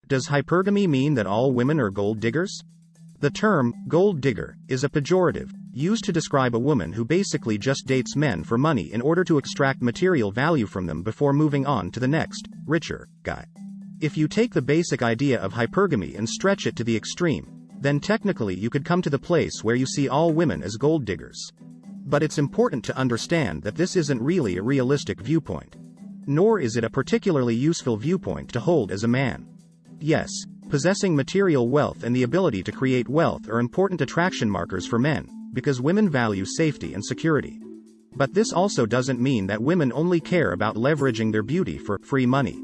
Does hypergamy mean that all women are gold diggers? The term, gold digger, is a pejorative, used to describe a woman who basically just dates men for money in order to extract material value from them before moving on to the next, richer, guy. If you take the basic idea of hypergamy and stretch it to the extreme, then technically you could come to the place where you see all women as gold diggers. But it's important to understand that this isn't really a realistic viewpoint. Nor is it a particularly useful viewpoint to hold as a man. Yes, possessing material wealth and the ability to create wealth are important attraction markers for men, because women value safety and security. But this also doesn't mean that women only care about leveraging their beauty for free money.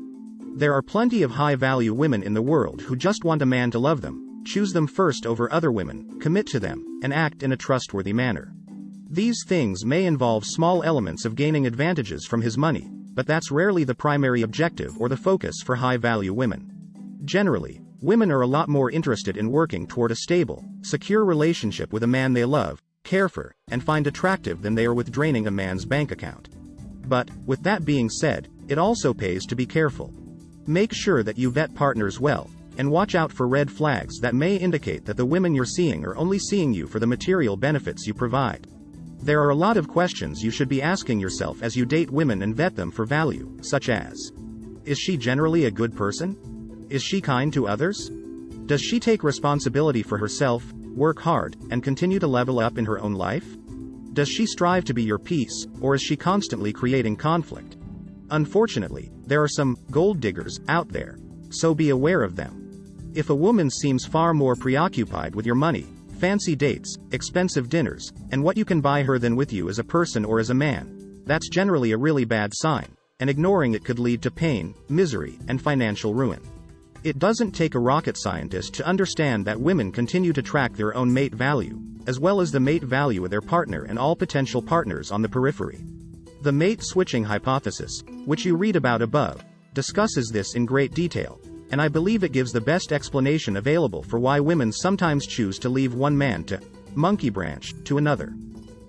There are plenty of high-value women in the world who just want a man to love them, choose them first over other women, commit to them, and act in a trustworthy manner. These things may involve small elements of gaining advantages from his money, but that's rarely the primary objective or the focus for high-value women. Generally, women are a lot more interested in working toward a stable, secure relationship with a man they love, care for, and find attractive than they are with draining a man's bank account. But, with that being said, it also pays to be careful. Make sure that you vet partners well, and watch out for red flags that may indicate that the women you're seeing are only seeing you for the material benefits you provide. There are a lot of questions you should be asking yourself as you date women and vet them for value, such as: is she generally a good person? Is she kind to others? Does she take responsibility for herself, work hard, and continue to level up in her own life? Does she strive to be your peace, or is she constantly creating conflict? Unfortunately, there are some gold diggers out there, so be aware of them. If a woman seems far more preoccupied with your money, fancy dates, expensive dinners, and what you can buy her than with you as a person or as a man, that's generally a really bad sign, and ignoring it could lead to pain, misery, and financial ruin. It doesn't take a rocket scientist to understand that women continue to track their own mate value, as well as the mate value of their partner and all potential partners on the periphery. The mate switching hypothesis, which you read about above, discusses this in great detail, and I believe it gives the best explanation available for why women sometimes choose to leave one man to monkey branch to another.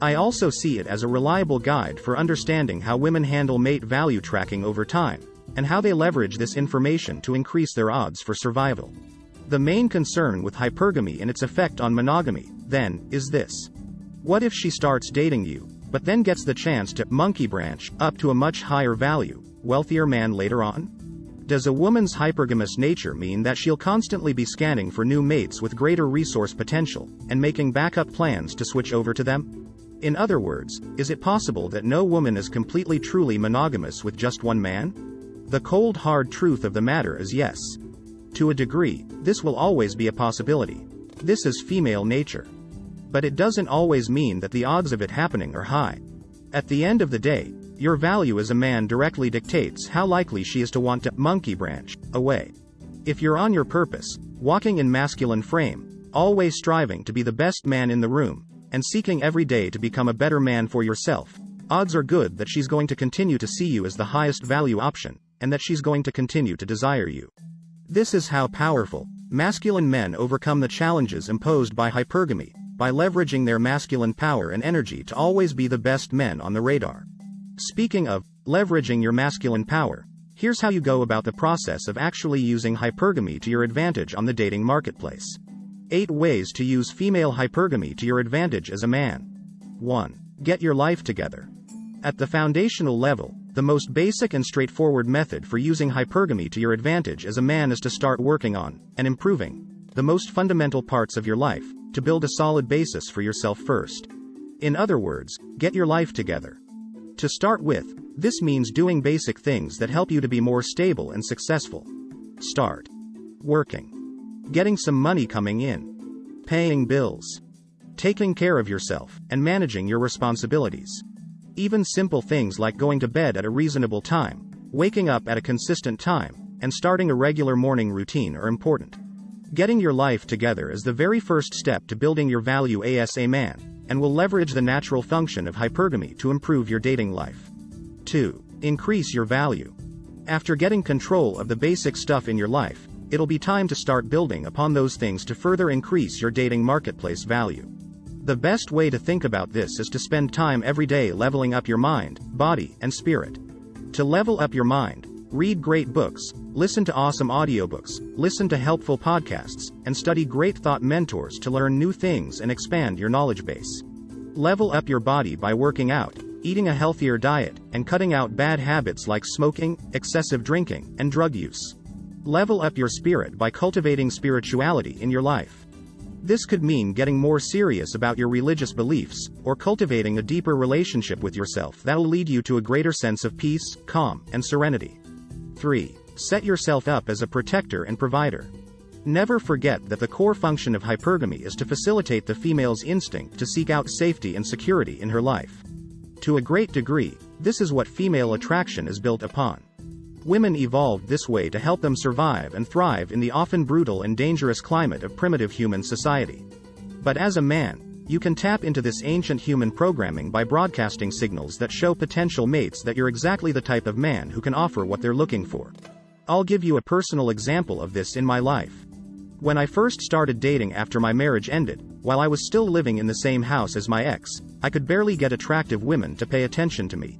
I also see it as a reliable guide for understanding how women handle mate value tracking over time, and how they leverage this information to increase their odds for survival. The main concern with hypergamy and its effect on monogamy, then, is this. What if she starts dating you, but then gets the chance to monkey branch up to a much higher value, wealthier man later on? Does a woman's hypergamous nature mean that she'll constantly be scanning for new mates with greater resource potential, and making backup plans to switch over to them? In other words, is it possible that no woman is completely truly monogamous with just one man? The cold hard truth of the matter is yes. To a degree, this will always be a possibility. This is female nature. But it doesn't always mean that the odds of it happening are high. At the end of the day, your value as a man directly dictates how likely she is to want to monkey branch away. If you're on your purpose, walking in masculine frame, always striving to be the best man in the room, and seeking every day to become a better man for yourself, odds are good that she's going to continue to see you as the highest value option, and that she's going to continue to desire you. This is how powerful, masculine men overcome the challenges imposed by hypergamy, by leveraging their masculine power and energy to always be the best men on the radar. Speaking of leveraging your masculine power, here's how you go about the process of actually using hypergamy to your advantage on the dating marketplace. 8 ways to use female hypergamy to your advantage as a man. 1. Get your life together. At the foundational level, the most basic and straightforward method for using hypergamy to your advantage as a man is to start working on, and improving, the most fundamental parts of your life, to build a solid basis for yourself first. In other words, get your life together. To start with, this means doing basic things that help you to be more stable and successful. Start working. Getting some money coming in. Paying bills. Taking care of yourself, and managing your responsibilities. Even simple things like going to bed at a reasonable time, waking up at a consistent time, and starting a regular morning routine are important. Getting your life together is the very first step to building your value as a man, and will leverage the natural function of hypergamy to improve your dating life. 2. Increase your value. After getting control of the basic stuff in your life, it'll be time to start building upon those things to further increase your dating marketplace value. The best way to think about this is to spend time every day leveling up your mind, body, and spirit. To level up your mind, Read great books, listen to awesome audiobooks, listen to helpful podcasts, and study great thought mentors to learn new things and expand your knowledge base. Level up your body by working out, eating a healthier diet, and cutting out bad habits like smoking, excessive drinking, and drug use. Level up your spirit by cultivating spirituality in your life. This could mean getting more serious about your religious beliefs, or cultivating a deeper relationship with yourself that will lead you to a greater sense of peace, calm, and serenity. 3. Set yourself up as a protector and provider. Never forget that the core function of hypergamy is to facilitate the female's instinct to seek out safety and security in her life. To a great degree, this is what female attraction is built upon. Women evolved this way to help them survive and thrive in the often brutal and dangerous climate of primitive human society. But as a man, you can tap into this ancient human programming by broadcasting signals that show potential mates that you're exactly the type of man who can offer what they're looking for. I'll give you a personal example of this in my life. When I first started dating after my marriage ended, while I was still living in the same house as my ex, I could barely get attractive women to pay attention to me.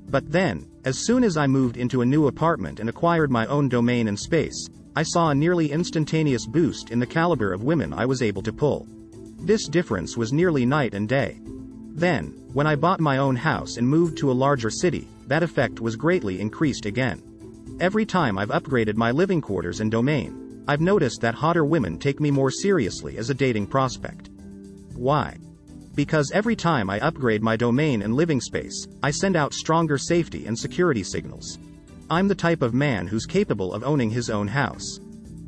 But then, as soon as I moved into a new apartment and acquired my own domain and space, I saw a nearly instantaneous boost in the caliber of women I was able to pull. This difference was nearly night and day. Then, when I bought my own house and moved to a larger city, that effect was greatly increased again. Every time I've upgraded my living quarters and domain, I've noticed that hotter women take me more seriously as a dating prospect. Why? Because every time I upgrade my domain and living space, I send out stronger safety and security signals. I'm the type of man who's capable of owning his own house.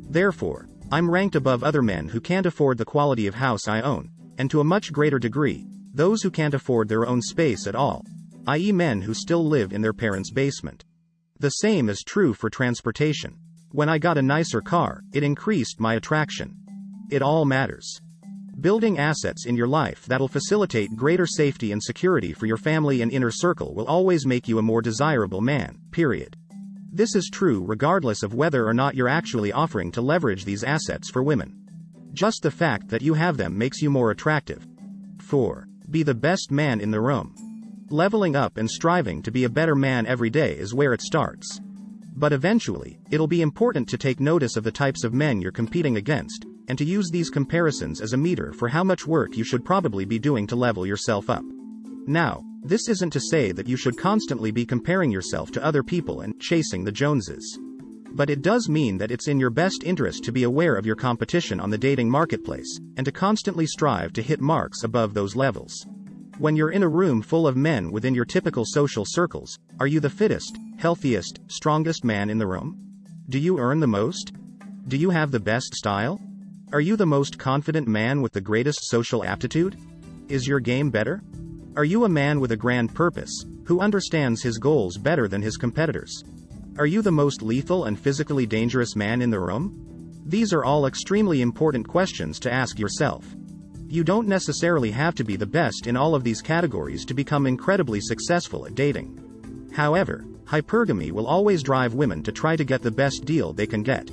Therefore, I'm ranked above other men who can't afford the quality of house I own, and to a much greater degree, those who can't afford their own space at all, i.e. men who still live in their parents' basement. The same is true for transportation. When I got a nicer car, it increased my attraction. It all matters. Building assets in your life that'll facilitate greater safety and security for your family and inner circle will always make you a more desirable man, period. This is true regardless of whether or not you're actually offering to leverage these assets for women. Just the fact that you have them makes you more attractive. 4. Be the best man in the room. Leveling up and striving to be a better man every day is where it starts. But eventually, it'll be important to take notice of the types of men you're competing against, and to use these comparisons as a meter for how much work you should probably be doing to level yourself up. Now, this isn't to say that you should constantly be comparing yourself to other people and chasing the Joneses. But it does mean that it's in your best interest to be aware of your competition on the dating marketplace, and to constantly strive to hit marks above those levels. When you're in a room full of men within your typical social circles, are you the fittest, healthiest, strongest man in the room? Do you earn the most? Do you have the best style? Are you the most confident man with the greatest social aptitude? Is your game better? Are you a man with a grand purpose, who understands his goals better than his competitors? Are you the most lethal and physically dangerous man in the room? These are all extremely important questions to ask yourself. You don't necessarily have to be the best in all of these categories to become incredibly successful at dating. However, hypergamy will always drive women to try to get the best deal they can get.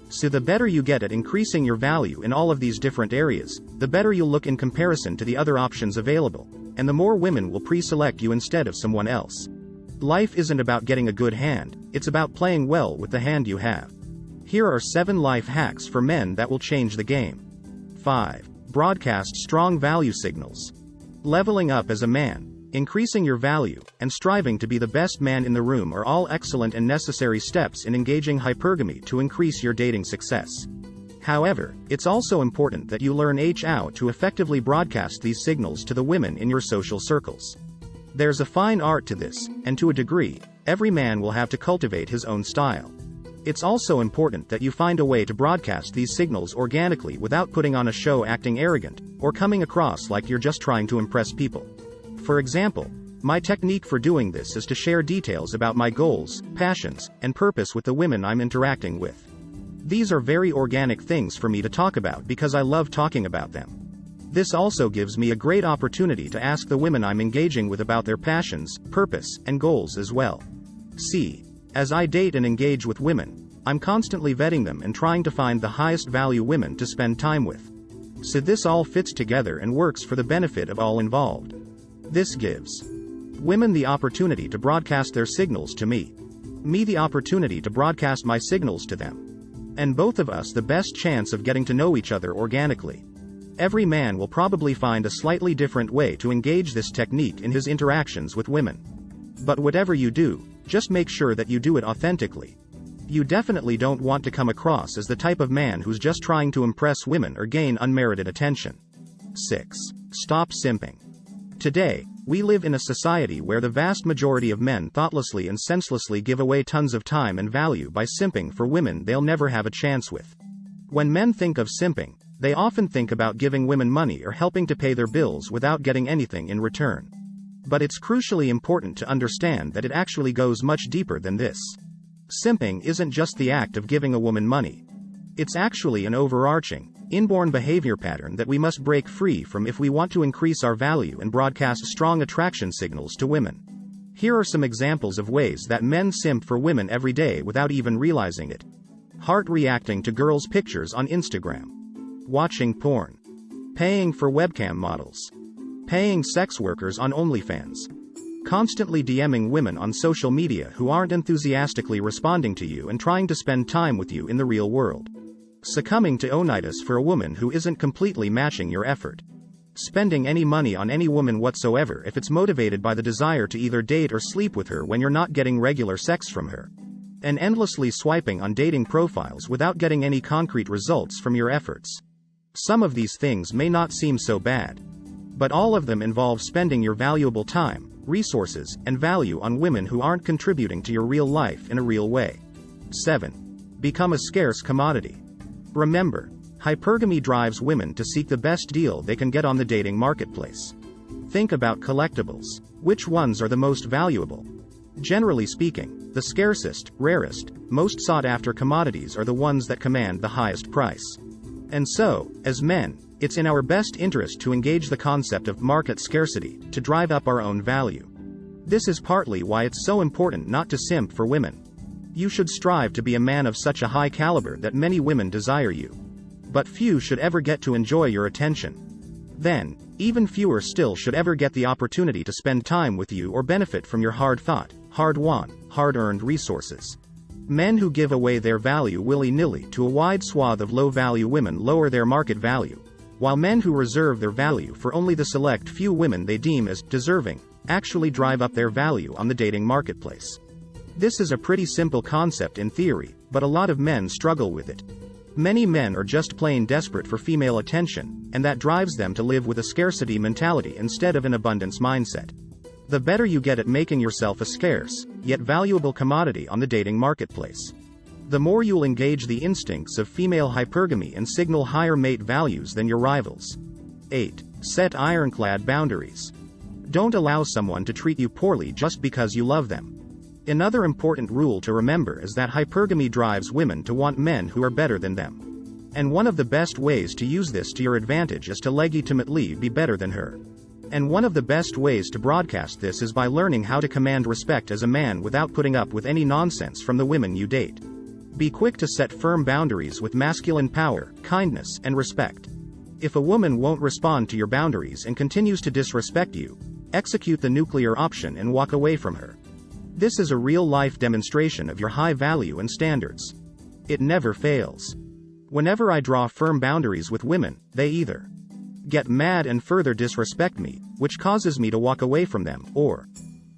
So the better you get at increasing your value in all of these different areas, the better you'll look in comparison to the other options available, and the more women will pre-select you instead of someone else. Life isn't about getting a good hand, it's about playing well with the hand you have. Here are 7 life hacks for men that will change the game. 5. Broadcast strong value signals. Leveling up as a man, increasing your value, and striving to be the best man in the room are all excellent and necessary steps in engaging hypergamy to increase your dating success. However, it's also important that you learn how to effectively broadcast these signals to the women in your social circles. There's a fine art to this, and to a degree, every man will have to cultivate his own style. It's also important that you find a way to broadcast these signals organically without putting on a show acting arrogant, or coming across like you're just trying to impress people. For example, my technique for doing this is to share details about my goals, passions, and purpose with the women I'm interacting with. These are very organic things for me to talk about because I love talking about them. This also gives me a great opportunity to ask the women I'm engaging with about their passions, purpose, and goals as well. As I date and engage with women, I'm constantly vetting them and trying to find the highest value women to spend time with. So this all fits together and works for the benefit of all involved. This gives women the opportunity to broadcast their signals to me. Me the opportunity to broadcast my signals to them. And both of us the best chance of getting to know each other organically. Every man will probably find a slightly different way to engage this technique in his interactions with women. But whatever you do, just make sure that you do it authentically. You definitely don't want to come across as the type of man who's just trying to impress women or gain unmerited attention. 6. Stop simping. Today, we live in a society where the vast majority of men thoughtlessly and senselessly give away tons of time and value by simping for women they'll never have a chance with. When men think of simping, they often think about giving women money or helping to pay their bills without getting anything in return. But it's crucially important to understand that it actually goes much deeper than this. Simping isn't just the act of giving a woman money. It's actually an overarching, inborn behavior pattern that we must break free from if we want to increase our value and broadcast strong attraction signals to women. Here are some examples of ways that men simp for women every day without even realizing it. Heart reacting to girls' pictures on Instagram. Watching porn. Paying for webcam models. Paying sex workers on OnlyFans. Constantly DMing women on social media who aren't enthusiastically responding to you and trying to spend time with you in the real world. Succumbing to onitis for a woman who isn't completely matching your effort. Spending any money on any woman whatsoever if it's motivated by the desire to either date or sleep with her when you're not getting regular sex from her. And endlessly swiping on dating profiles without getting any concrete results from your efforts. Some of these things may not seem so bad. But all of them involve spending your valuable time, resources, and value on women who aren't contributing to your real life in a real way. 7. Become a scarce commodity. Remember, hypergamy drives women to seek the best deal they can get on the dating marketplace. Think about collectibles. Which ones are the most valuable? Generally speaking, the scarcest, rarest, most sought-after commodities are the ones that command the highest price. And so, as men, it's in our best interest to engage the concept of market scarcity, to drive up our own value. This is partly why it's so important not to simp for women. You should strive to be a man of such a high caliber that many women desire you. But few should ever get to enjoy your attention. Then, even fewer still should ever get the opportunity to spend time with you or benefit from your hard-thought, hard-won, hard-earned resources. Men who give away their value willy-nilly to a wide swath of low-value women lower their market value, while men who reserve their value for only the select few women they deem as deserving, actually drive up their value on the dating marketplace. This is a pretty simple concept in theory, but a lot of men struggle with it. Many men are just plain desperate for female attention, and that drives them to live with a scarcity mentality instead of an abundance mindset. The better you get at making yourself a scarce, yet valuable commodity on the dating marketplace, the more you'll engage the instincts of female hypergamy and signal higher mate values than your rivals. 8. Set ironclad boundaries. Don't allow someone to treat you poorly just because you love them. Another important rule to remember is that hypergamy drives women to want men who are better than them. And one of the best ways to use this to your advantage is to legitimately be better than her. And one of the best ways to broadcast this is by learning how to command respect as a man without putting up with any nonsense from the women you date. Be quick to set firm boundaries with masculine power, kindness, and respect. If a woman won't respond to your boundaries and continues to disrespect you, execute the nuclear option and walk away from her. This is a real-life demonstration of your high value and standards. It never fails. Whenever I draw firm boundaries with women, they either get mad and further disrespect me, which causes me to walk away from them, or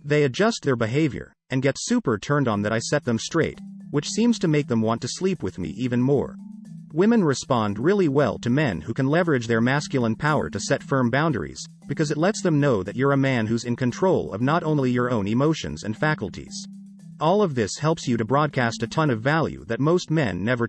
they adjust their behavior and get super turned on that I set them straight, which seems to make them want to sleep with me even more. Women respond really well to men who can leverage their masculine power to set firm boundaries, because it lets them know that you're a man who's in control of not only your own emotions and faculties. All of this helps you to broadcast a ton of value that most men never